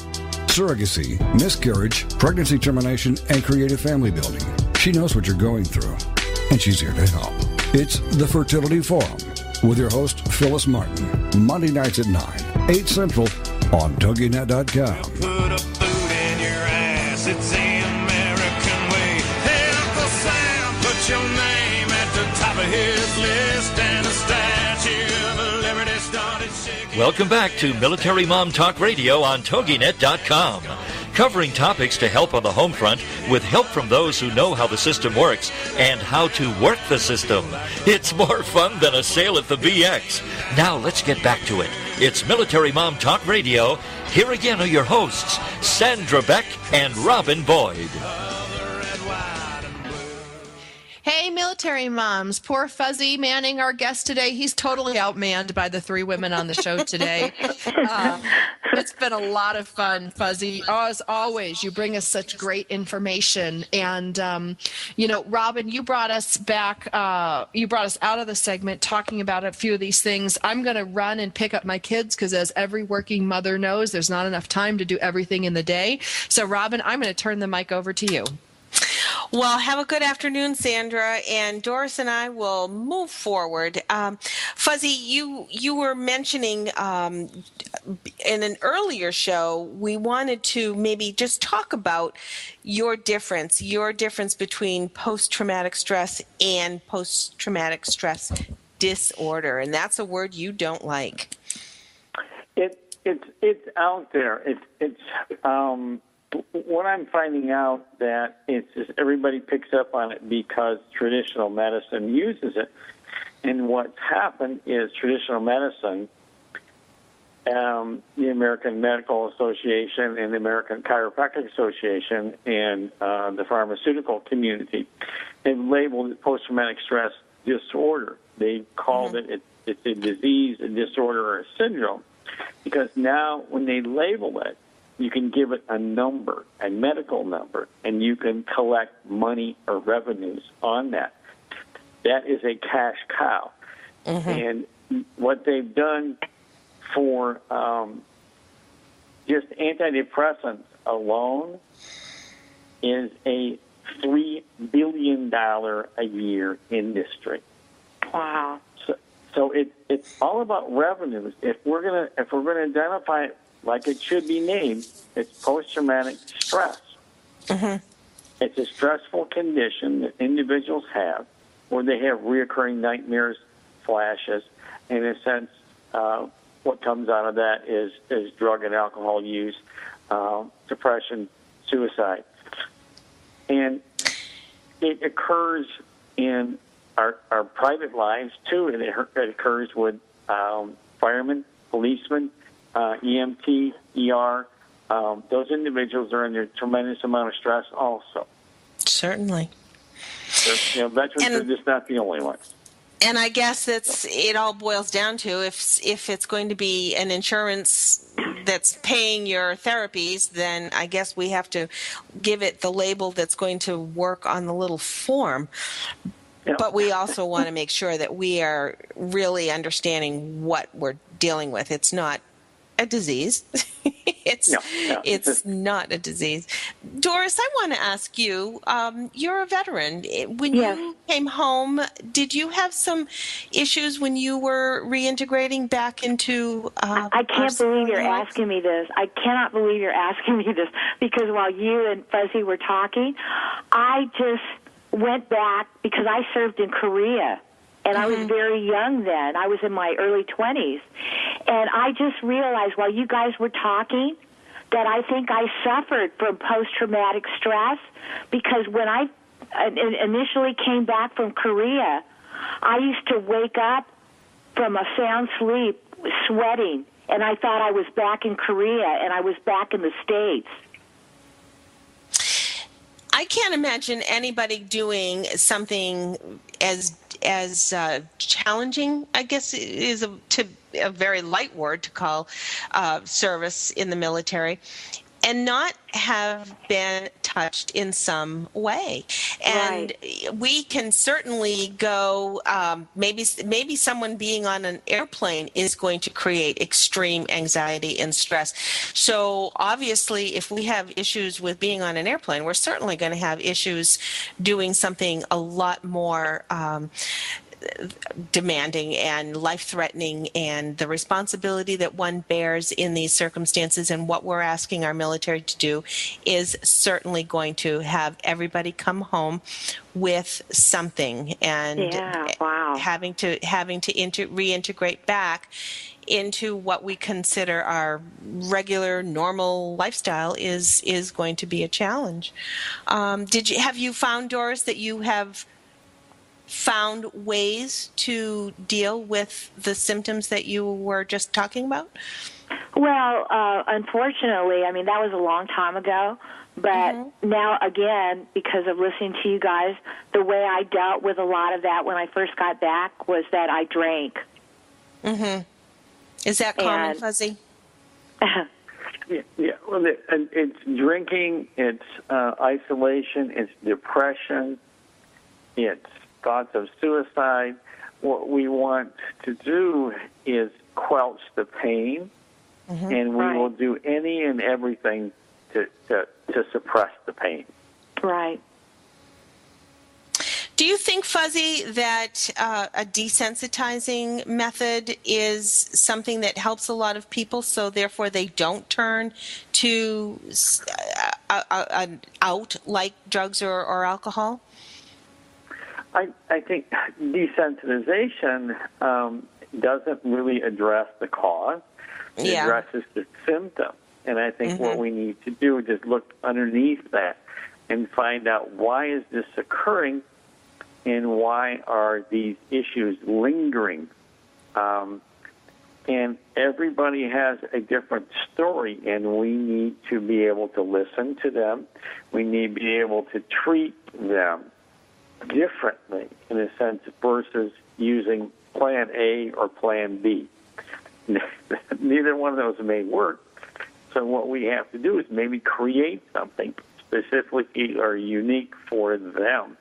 surrogacy, miscarriage, pregnancy termination, and creative family building. She knows what you're going through, and she's here to help. It's the Fertility Forum with your host, Phyllis Martin, Monday nights at 9, 8 Central on TogiNet.com. Put a boot in your ass, it's the American way. Hey, Uncle Sam, put your name at the top of his list, and the Statue of Liberty started shaking. Welcome back to Military Mom Talk Radio on TogiNet.com. Covering topics to help on the home front with help from those who know how the system works and how to work the system. It's more fun than a sail at the BX. Now let's get back to it. It's Military Mom Talk Radio. Here again are your hosts, Sandra Beck and Robin Boyd. Hey, military moms. Poor Fuzzy Manning, our guest today. He's totally outmanned by the 3 women on the show today. It's been a lot of fun, Fuzzy. As always, you bring us such great information. And, Robin, you brought us back. You brought us out of the segment talking about a few of these things. I'm going to run and pick up my kids because, as every working mother knows, there's not enough time to do everything in the day. So, Robin, I'm going to turn the mic over to you. Well, have a good afternoon, Sandra, and Doris and I will move forward. Fuzzy, you were mentioning in an earlier show, we wanted to maybe just talk about your difference between post-traumatic stress and post-traumatic stress disorder, and that's a word you don't like. It's out there. It's what I'm finding out that it's just everybody picks up on it because traditional medicine uses it. And what's happened is traditional medicine, the American Medical Association and the American Chiropractic Association and the pharmaceutical community, they've labeled it post-traumatic stress disorder. They called it's a disease, a disorder, or a syndrome, because now when they label it, you can give it a number, a medical number, and you can collect money or revenues on that. That is a cash cow. Mm-hmm. And what they've done for just antidepressants alone is a $3 billion a year industry. Wow. So it's all about revenues. If we're gonna identify it like it should be named, it's post-traumatic stress. Mm-hmm. It's a stressful condition that individuals have where they have reoccurring nightmares, flashes, and in a sense, what comes out of that is drug and alcohol use, depression, suicide. And it occurs in our private lives, too, and it occurs with firemen, policemen, EMT, ER, those individuals are under a tremendous amount of stress also. Certainly. Veterans are just not the only ones. And I guess it all boils down to if it's going to be an insurance that's paying your therapies, then I guess we have to give it the label that's going to work on the little form. Yep. But we also want to make sure that we are really understanding what we're dealing with. It's not a disease. It's not a disease. Doris, I want to ask you, you're a veteran. When you came home, did you have some issues when you were reintegrating back into I can't believe you're asking me this. I cannot believe you're asking me this, because while you and Fuzzy were talking, I just went back because I served in Korea. And I was very young then. I was in my early 20s. And I just realized while you guys were talking that I think I suffered from post-traumatic stress, because when I initially came back from Korea, I used to wake up from a sound sleep sweating, and I thought I was back in Korea and I was back in the States. I can't imagine anybody doing something as challenging, I guess is a very light word to call service in the military, and not have been touched in some way. And we can certainly go, maybe someone being on an airplane is going to create extreme anxiety and stress. So obviously, if we have issues with being on an airplane, we're certainly going to have issues doing something a lot more demanding and life-threatening, and the responsibility that one bears in these circumstances and what we're asking our military to do is certainly going to have everybody come home with something, and having to reintegrate back into what we consider our regular, normal lifestyle is going to be a challenge. Have you found, Doris, that you have found ways to deal with the symptoms that you were just talking about? Well, unfortunately, I mean, that was a long time ago. But now, again, because of listening to you guys, the way I dealt with a lot of that when I first got back was that I drank. Is that common, Fuzzy? Yeah. Well, it's drinking, it's isolation, it's depression, it's thoughts of suicide. What we want to do is quelch the pain, and we will do any and everything to suppress the pain. Right. Do you think, Fuzzy, that a desensitizing method is something that helps a lot of people, so therefore they don't turn to an out like drugs or alcohol? I think desensitization doesn't really address the cause. It addresses the symptom. And I think what we need to do is just look underneath that and find out, why is this occurring and why are these issues lingering? And everybody has a different story, and we need to be able to listen to them. We need to be able to treat them differently, in a sense, versus using plan A or plan B. Neither one of those may work. So what we have to do is maybe create something specifically or unique for them,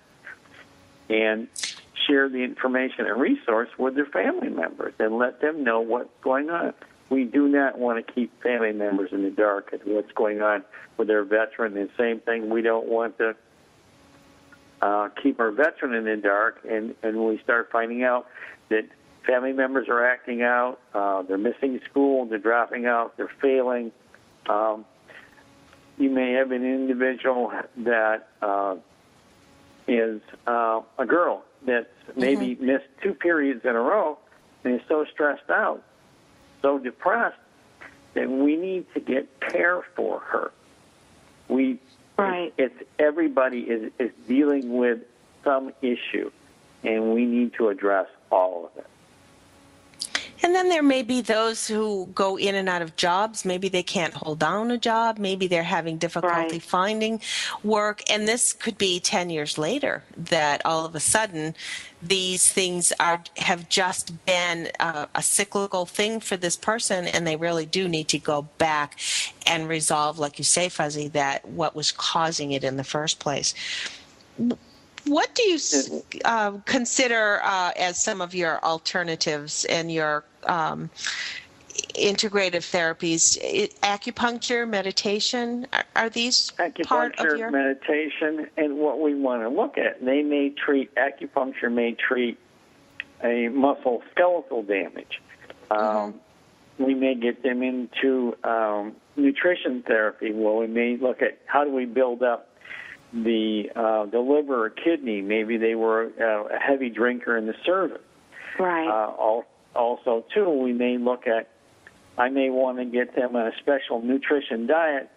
and share the information and resource with their family members and let them know what's going on. We do not want to keep family members in the dark as what's going on with their veteran. And same thing, we don't want to keep our veteran in the dark, and we start finding out that family members are acting out, they're missing school, they're dropping out, they're failing. You may have an individual that is a girl that's maybe missed 2 periods in a row and is so stressed out, so depressed, that we need to get care for her. It's everybody is dealing with some issue, and we need to address all of it. And then there may be those who go in and out of jobs. Maybe they can't hold down a job. Maybe they're having difficulty finding work. And this could be 10 years later that all of a sudden these things have just been a cyclical thing for this person, and they really do need to go back and resolve, like you say, Fuzzy, that what was causing it in the first place. What do you consider as some of your alternatives and your integrative therapies, acupuncture, meditation, are these part of your... Acupuncture, meditation, and what we want to look at. Acupuncture may treat a muscle skeletal damage. We may get them into nutrition therapy, where we may look at how do we build up the liver or kidney. Maybe they were a heavy drinker in the cervix. Right. Also, too, we may look at, I may want to get them on a special nutrition diet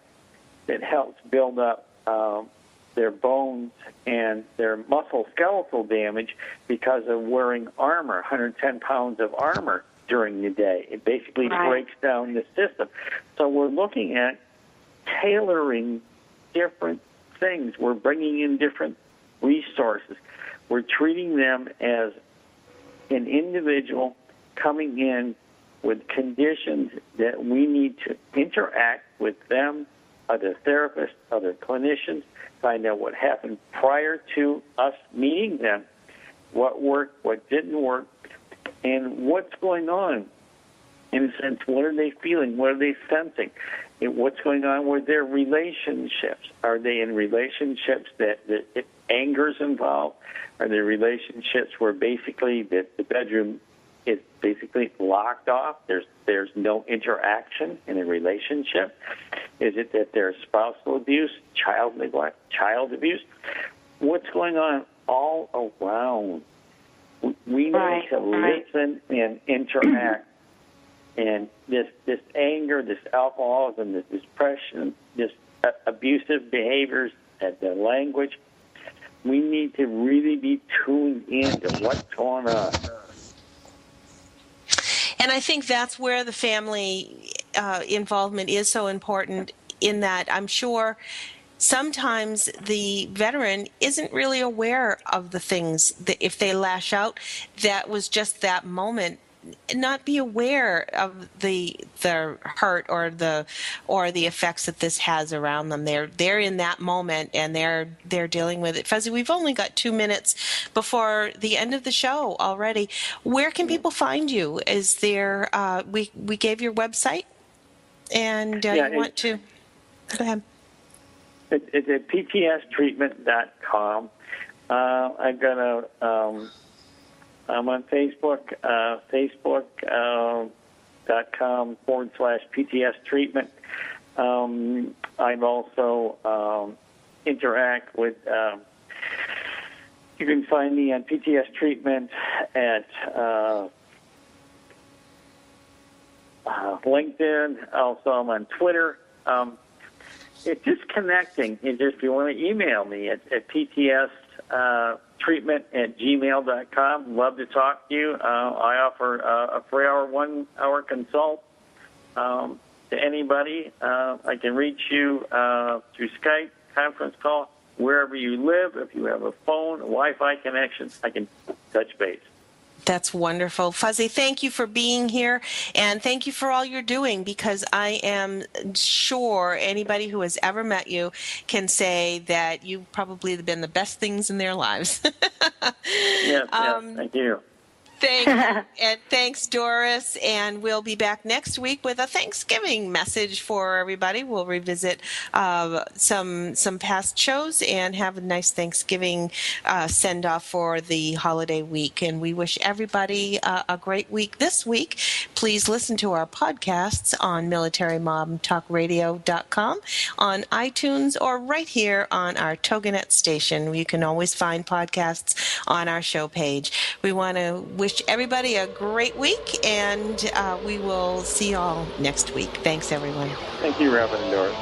that helps build up their bones and their muscle skeletal damage because of wearing armor, 110 pounds of armor during the day. It basically breaks down the system. So we're looking at tailoring different things. We're bringing in different resources. We're treating them as an individual coming in with conditions that we need to interact with them, other therapists, other clinicians, find out what happened prior to us meeting them, what worked, what didn't work, and what's going on. In a sense, what are they feeling? What are they sensing? And what's going on with their relationships? Are they in relationships that anger's involved? Are there relationships where basically the bedroom is basically locked off? There's no interaction in a relationship? Is it that there's spousal abuse, child neglect, child abuse? What's going on all around? We need to listen and interact. And this anger, this alcoholism, this depression, this abusive behaviors, the language, we need to really be tuned in to what's going on. And I think that's where the family involvement is so important, in that I'm sure sometimes the veteran isn't really aware of the things that if they lash out, that was just that moment. Not be aware of the hurt or the effects that this has around them. They're in that moment and they're dealing with it. Fuzzy, we've only got 2 minutes before the end of the show already. Where can people find you? Is there we gave your website, and you want to go ahead. It's at ptstreatment.com. I've got I'm on Facebook, facebook.com/PTS treatment. I've also interact with, you can find me on PTS treatment at LinkedIn. Also, I'm on Twitter. It's just connecting. If you want to email me at PTS treatment@gmail.com. Love to talk to you. I offer a free 1-hour consult to anybody. I can reach you through Skype, conference call, wherever you live. If you have a phone, a Wi-Fi connection, I can touch base. That's wonderful. Fuzzy, thank you for being here, and thank you for all you're doing, because I am sure anybody who has ever met you can say that you've probably been the best things in their lives. Yes, thank you. And thanks, Doris. And we'll be back next week with a Thanksgiving message for everybody. We'll revisit some past shows and have a nice Thanksgiving send-off for the holiday week. And we wish everybody a great week this week. Please listen to our podcasts on militarymomtalkradio.com, on iTunes, or right here on our TogiNet station. You can always find podcasts on our show page. We want to wish everybody a great week, and we will see you all next week. Thanks, everyone. Thank you, Robin and Doris.